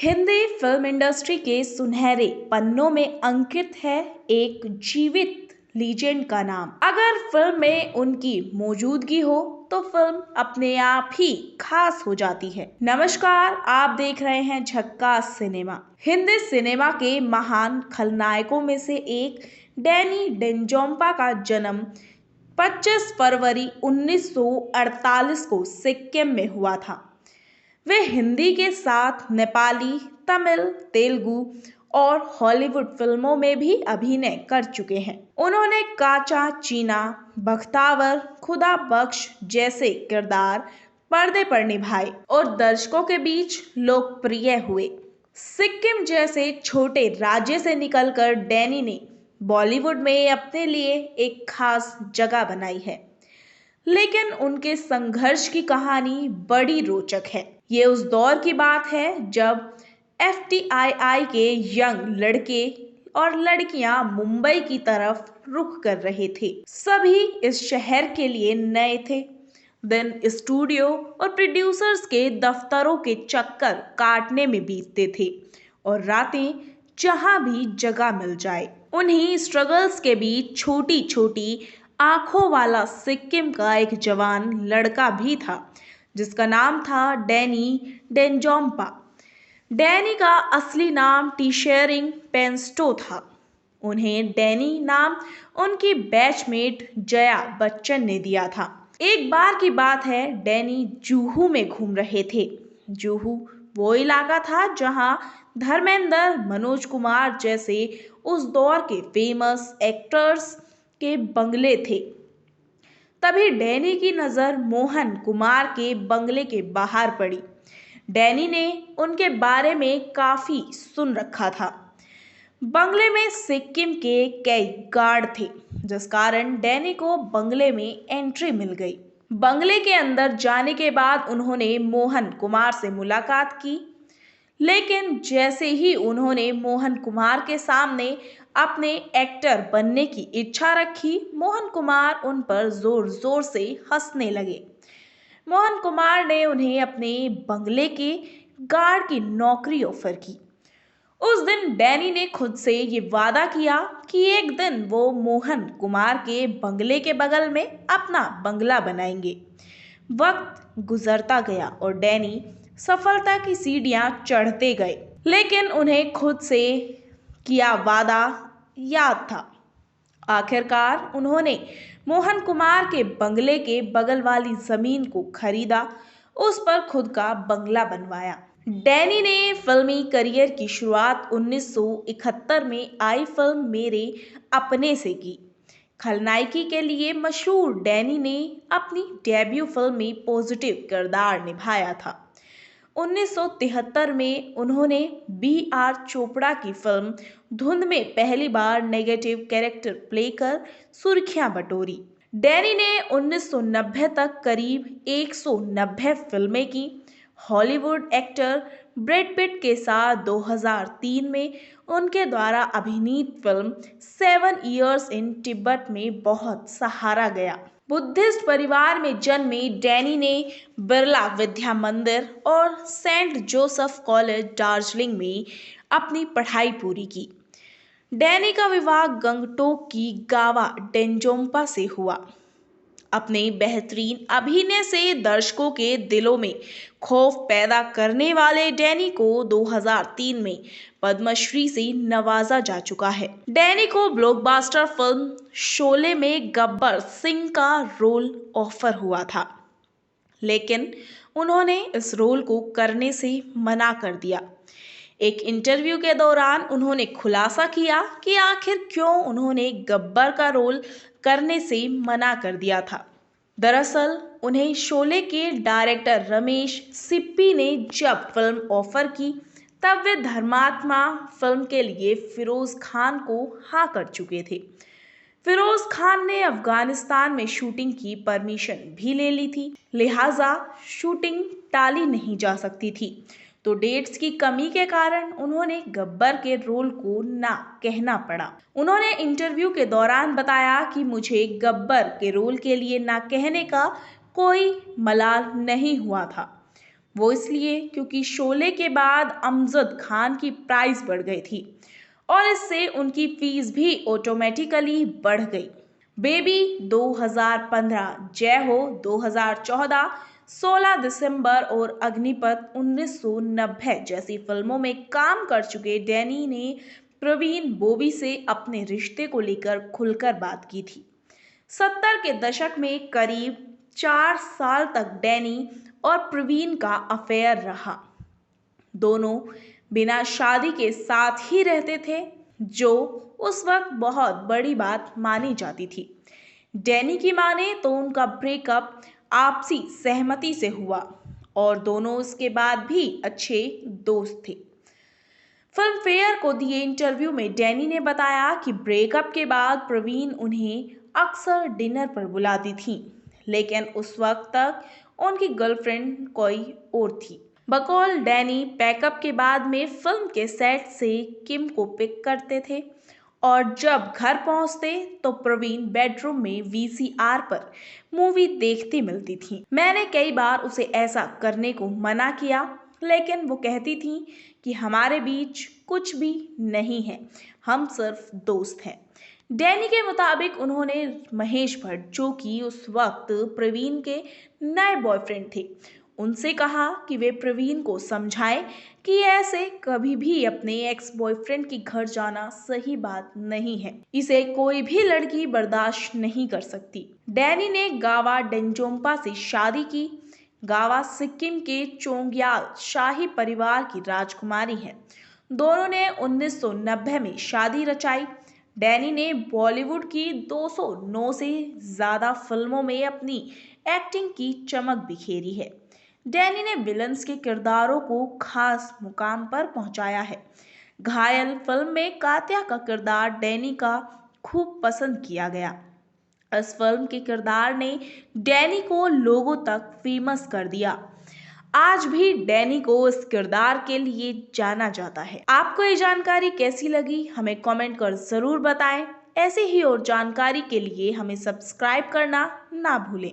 Hindi film industry के सुनहरे पन्नों में अंकित है एक जीवित लीजेंड का नाम। अगर फिल्म में उनकी मौजूदगी हो तो फिल्म अपने आप ही खास हो जाती है। नमस्कार, आप देख रहे हैं झक्कास सिनेमा। हिंदी सिनेमा के महान खलनायकों में से एक डैनी डेंजोंपा का जन्म 25 फरवरी 1948 को सिक्किम में हुआ था। वे हिंदी के साथ नेपाली, तमिल, तेलुगु और हॉलीवुड फिल्मों में भी अभिनय कर चुके हैं। उन्होंने काचा चीना, बख्तावर, खुदा बख्श जैसे किरदार पर्दे पर निभाए और दर्शकों के बीच लोकप्रिय हुए। सिक्किम जैसे छोटे राज्य से निकलकर डैनी ने बॉलीवुड में अपने लिए एक खास जगह बनाई है। लेकिन उनके संघर्ष की कहानी बड़ी रोचक है। ये उस दौर की बात है जब एफटीआईआई के यंग लड़के और लड़कियां मुंबई की तरफ रुख कर रहे थे। सभी इस शहर के लिए नए थे। दिन स्टूडियो और प्रोड्यूसर्स के दफ्तरों के चक्कर काटने में बीतते थे और रातें जहां भी जगह मिल जाए। उन्हीं स्ट्रगल्स के बीच छोटी छोटी आंखों वाला सिक्किम का एक जवान लड़का भी था जिसका नाम था डैनी डेंजोंपा। डैनी का असली नाम टीशेरिंग पेंस्टो था। उन्हें डैनी नाम उनकी बैचमेट जया बच्चन ने दिया था। एक बार की बात है, डैनी जुहू में घूम रहे थे। जुहू वो इलाका था जहां धर्मेंद्र, मनोज कुमार जैसे उस दौर के फेमस एक्टर्स के बंगले थे। तभी डैनी की नज़र मोहन कुमार के बंगले के बाहर पड़ी। डैनी ने उनके बारे में काफ़ी सुन रखा था। बंगले में सिक्किम के कई गार्ड थे, जिस कारण डैनी को बंगले में एंट्री मिल गई। बंगले के अंदर जाने के बाद उन्होंने मोहन कुमार से मुलाकात की। लेकिन जैसे ही उन्होंने मोहन कुमार के सामने अपने एक्टर बनने की इच्छा रखी, मोहन कुमार उन पर जोर जोर से हंसने लगे। मोहन कुमार ने उन्हें अपने बंगले के गार्ड की नौकरी ऑफर की। उस दिन डैनी ने खुद से ये वादा किया कि एक दिन वो मोहन कुमार के बंगले के बगल में अपना बंगला बनाएंगे। वक्त गुजरता गया और डैनी सफलता की सीढ़ियां चढ़ते गए, लेकिन उन्हें खुद से किया वादा याद था। आखिरकार उन्होंने मोहन कुमार के बंगले के बगल वाली जमीन को खरीदा, उस पर खुद का बंगला बनवाया। डैनी ने फिल्मी करियर की शुरुआत 1971 में आई फिल्म मेरे अपने से की। खलनायकी के लिए मशहूर डैनी ने अपनी डेब्यू फिल्म में पॉजिटिव किरदार निभाया था। 1973 में उन्होंने बी.आर. चोपड़ा की फिल्म धुंध में पहली बार नेगेटिव कैरेक्टर प्ले कर सुर्खियां बटोरी। डैनी ने 1990 तक करीब 190 फिल्में की। हॉलीवुड एक्टर ब्रैड पिट के साथ 2003 में उनके द्वारा अभिनीत फिल्म 7 इयर्स इन तिब्बत में बहुत सहारा गया। बुद्धिस्ट परिवार में जन्मे डैनी ने बिरला विद्या मंदिर और सेंट जोसेफ कॉलेज दार्जिलिंग में अपनी पढ़ाई पूरी की। डैनी का विवाह गंगटोक की गावा डेंजोंपा से हुआ। अपने बेहतरीन अभिनय से दर्शकों के दिलों में खौफ पैदा करने वाले डैनी को 2003 में पद्मश्री से नवाजा जा चुका है। डैनी को ब्लॉकबस्टर फिल्म शोले में गब्बर सिंह का रोल ऑफर हुआ था, लेकिन उन्होंने इस रोल को करने से मना कर दिया। एक इंटरव्यू के दौरान उन्होंने खुलासा किया कि आखिर क्यों उन्होंने गब्बर का रोल करने से मना कर दिया था। दरअसल उन्हें शोले के डायरेक्टर रमेश सिप्पी ने जब फिल्म ऑफर की, तब वे धर्मात्मा फिल्म के लिए फिरोज खान को हाँ कर चुके थे। फिरोज खान ने अफगानिस्तान में शूटिंग की परमिशन भी ले ली थी, लिहाजा शूटिंग टाली नहीं जा सकती थी। तो डेट्स की कमी के कारण उन्होंने गब्बर के रोल को ना कहना पड़ा। उन्होंने इंटरव्यू के दौरान बताया कि मुझे गब्बर के रोल के लिए ना कहने का कोई मलाल नहीं हुआ था। वो इसलिए क्योंकि शोले के बाद अमजद खान की प्राइस बढ़ गई थी और इससे उनकी फीस भी ऑटोमेटिकली बढ़ गई। बेबी 2015, जय हो 2014, 16 दिसंबर और अग्निपथ 1990 जैसी फिल्मों में काम कर चुके डैनी ने प्रवीण बोबी से अपने रिश्ते को लेकर खुलकर बात की थी। 70 के दशक में करीब 4 साल तक डैनी और प्रवीण का अफेयर रहा। दोनों बिना शादी के साथ ही रहते थे, जो उस वक्त बहुत बड़ी बात मानी जाती थी। डैनी की माने तो उनका ब्रेकअप आपसी सहमति से हुआ और दोनों उसके बाद भी अच्छे दोस्त थे। फिल्म फेयर को दिए इंटरव्यू में डैनी ने बताया कि ब्रेकअप के बाद प्रवीण उन्हें अक्सर डिनर पर बुलाती थी, लेकिन उस वक्त तक उनकी गर्लफ्रेंड कोई और थी। बकौल डैनी पैकअप के बाद में फिल्म के सेट से किम को पिक करते थे और जब घर पहुंचते तो प्रवीण बेडरूम में वीसीआर पर मूवी देखती मिलती थी। मैंने कई बार उसे ऐसा करने को मना किया, लेकिन वो कहती थी कि हमारे बीच कुछ भी नहीं है, हम सिर्फ दोस्त हैं। डैनी के मुताबिक उन्होंने महेश भट्ट, जो कि उस वक्त प्रवीण के नए बॉयफ्रेंड थे, उनसे कहा कि वे प्रवीण को समझाएं कि ऐसे कभी भी अपने एक्स बॉयफ्रेंड के घर जाना सही बात नहीं है। इसे कोई भी लड़की बर्दाश्त नहीं कर सकती। डैनी ने गावा डेंजोंपा से शादी की। गावा सिक्किम के चोंग्याल शाही परिवार की राजकुमारी है। दोनों ने 1990 में शादी रचाई। डैनी ने बॉलीवुड की 209 से ज्यादा फिल्मों में अपनी एक्टिंग की चमक बिखेरी है। डैनी ने विलन्स के किरदारों को खास मुकाम पर पहुंचाया है। घायल फिल्म में कात्या का किरदार डैनी का खूब पसंद किया गया। इस फिल्म के किरदार ने डैनी को लोगों तक फेमस कर दिया। आज भी डैनी को इस किरदार के लिए जाना जाता है। आपको ये जानकारी कैसी लगी, हमें कमेंट कर जरूर बताएं। ऐसे ही और जानकारी के लिए हमें सब्सक्राइब करना ना भूलें।